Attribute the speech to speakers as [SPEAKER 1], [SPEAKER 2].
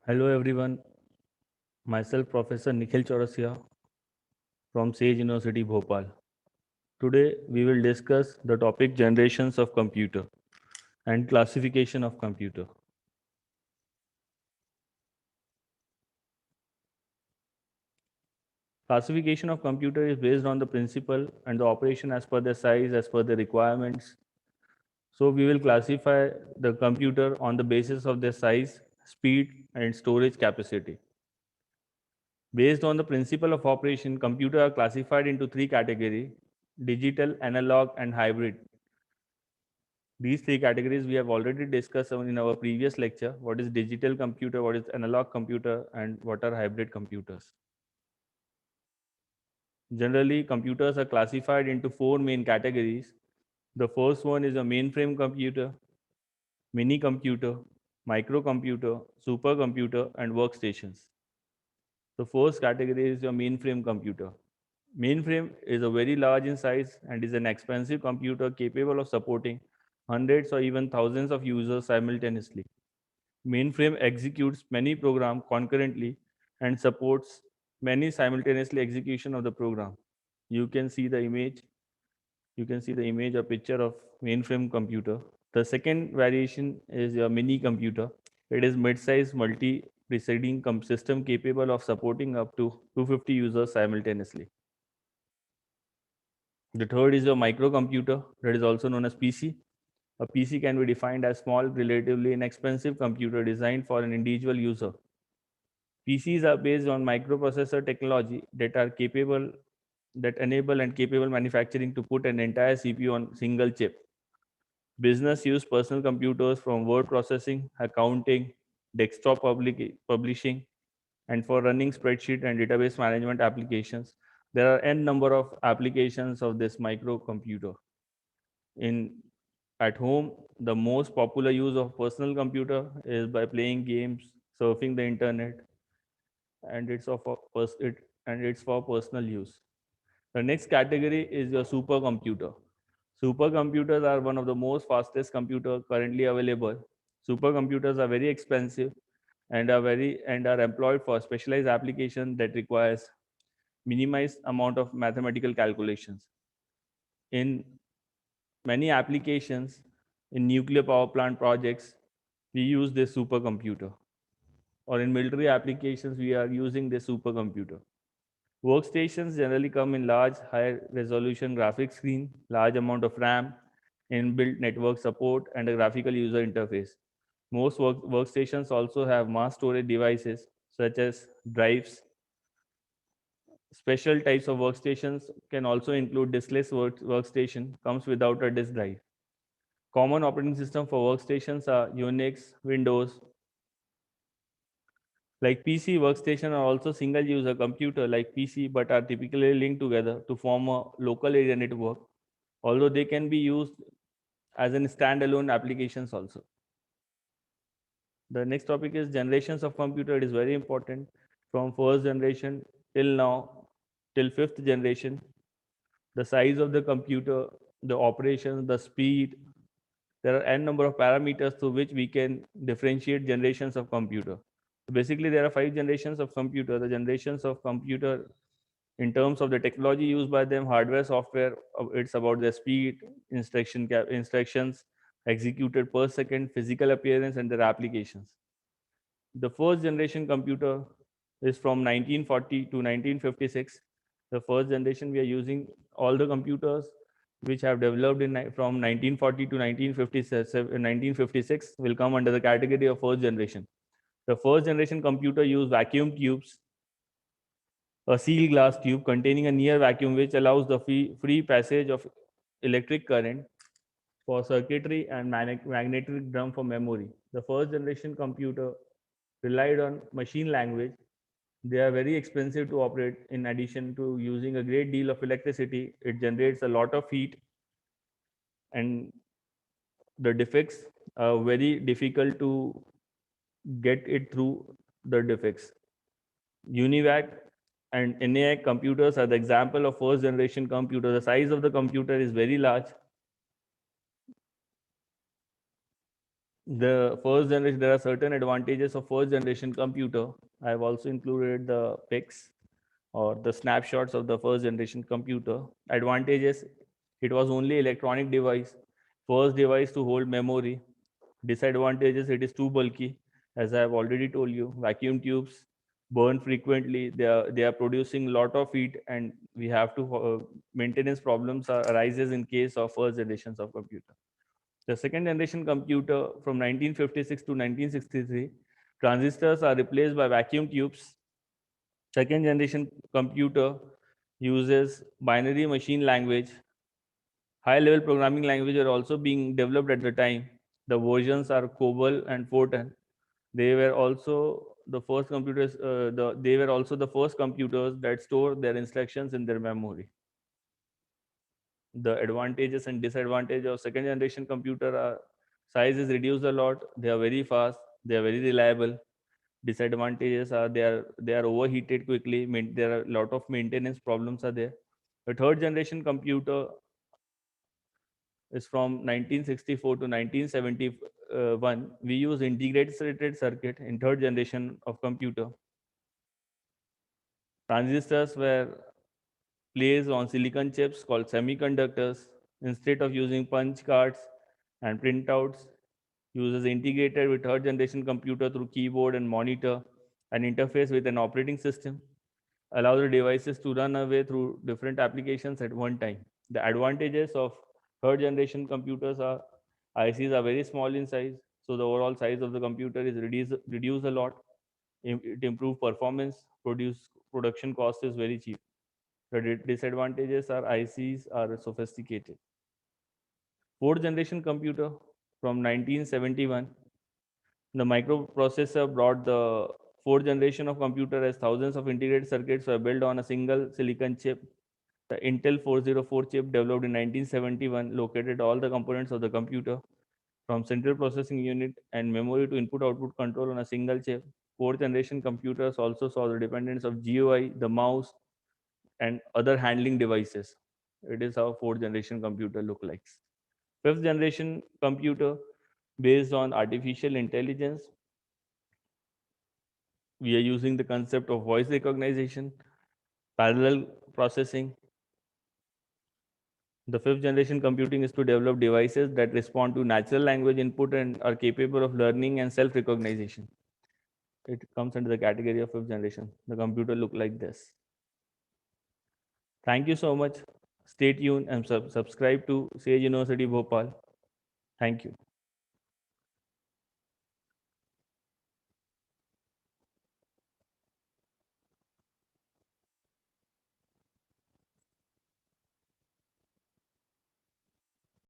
[SPEAKER 1] Hello everyone, myself Professor Nikhil Chaurasia from Sage University Bhopal. Today we will discuss the topic generations of computer and classification of computer. Classification of computer is based on the principle and the operation as per their size, as per the requirements. So we will classify the computer on the basis of their size, speed and storage capacity. Based on the principle of operation, computers are classified into three categories: digital, analog, and hybrid. These three categories we have already discussed in our previous lecture. What is digital computer, what is analog computer, and what are hybrid computers. Generally, computers are classified into four main categories. The first one is a mainframe computer, mini computer, microcomputer, supercomputer, and workstations. The first category is your mainframe computer. Mainframe is a very large in size and is an expensive computer capable of supporting hundreds or even thousands of users simultaneously. Mainframe executes many programs concurrently and supports many simultaneously execution of the program. You can see the image. You can see the image or picture of mainframe computer. The second variation is your mini computer. It is mid-size multi-preceding system capable of supporting up to 250 users simultaneously. The third is your microcomputer, that is also known as PC. A PC can be defined as small, relatively inexpensive computer designed for an individual user. PCs are based on microprocessor technology that enable and capable manufacturing to put an entire CPU on single chip. Business use personal computers from word processing, accounting, desktop publishing, and for running spreadsheet and database management applications. There are n number of applications of this microcomputer. In At home, the most popular use of personal computer is by playing games, surfing the internet, and it's for personal use. The next category is your supercomputer. Supercomputers are one of the most fastest computer currently available. Supercomputers are very expensive and are employed for specialized application that requires minimized amount of mathematical calculations. In many applications, in nuclear power plant projects, we use this supercomputer. Or in military applications, we are using this supercomputer. Workstations generally come in large, high resolution graphics screen, large amount of RAM, inbuilt network support, and a graphical user interface. Most workstations also have mass storage devices such as drives. Special types of workstations can also include diskless workstation, comes without a disk drive. Common operating system for workstations are Unix, Windows. Like PC, workstation are also single user computer like PC but are typically linked together to form a local area network, although they can be used as in standalone applications also. The next topic is generations of computer. It is very important from first generation till now, till fifth generation. The size of the computer, the operations, the speed. There are n number of parameters through which we can differentiate generations of computer. So basically, there are 5 generations of computer. The generations of computer in terms of the technology used by them, hardware, software, it's about their speed, instructions executed per second, physical appearance, and their applications. The first generation computer is from 1940 to 1956. The first generation we are using all the computers which have developed from 1940 to 1956 will come under the category of first generation. The first generation computer used vacuum tubes, a sealed glass tube containing a near vacuum which allows the free passage of electric current for circuitry and magnetic drum for memory. The first generation computer relied on machine language. They are very expensive to operate. In addition to using a great deal of electricity, it generates a lot of heat, and the defects are very difficult to get it through the defects. UNIVAC and ENIAC computers are the example of first generation computer. The size of the computer is very large. The first generation, there are certain advantages of first generation computer. I have also included the pics or the snapshots of the first generation computer. Advantages: it was only electronic device, first device to hold memory. Disadvantages: it is too bulky. As I have already told you, vacuum tubes burn frequently. They are producing lot of heat, and we have to maintenance problems arises in case of first generations of computer. The second generation computer from 1956 to 1963, transistors are replaced by vacuum tubes. Second generation computer uses binary machine language. High level programming language are also being developed at the time. The versions are COBOL and Fortran. They were also the first computers. They were also the first computers that store their instructions in their memory. The advantages and disadvantages of second generation computer are: size is reduced a lot. They are very fast. They are very reliable. Disadvantages are they are overheated quickly. There are a lot of maintenance problems are there. The third generation computer is from 1964 to 1971. We use integrated circuit in third generation of computer. Transistors were placed on silicon chips called semiconductors. Instead of using punch cards and printouts, uses integrated with third generation computer through keyboard and monitor and interface with an operating system. Allow the devices to run away through different applications at one time. The advantages of third generation computers are: ICs are very small in size, so the overall size of the computer is reduced a lot. It improves performance. Production cost is very cheap. The disadvantages are ICs are sophisticated. Fourth generation computer from 1971, the microprocessor brought the fourth generation of computer as thousands of integrated circuits were built on a single silicon chip. The Intel 404 chip developed in 1971 located all the components of the computer from central processing unit and memory to input output control on a single chip. Fourth generation computers also saw the dependence of GUI, the mouse, and other handling devices. It is how fourth generation computer look like. Fifth generation computer based on artificial intelligence. We are using the concept of voice recognition, parallel processing. The fifth generation computing is to develop devices that respond to natural language input and are capable of learning and self-recognition. It comes under the category of fifth generation. The computer look like this. Thank you so much. Stay tuned and subscribe to Sage University Bhopal. Thank you.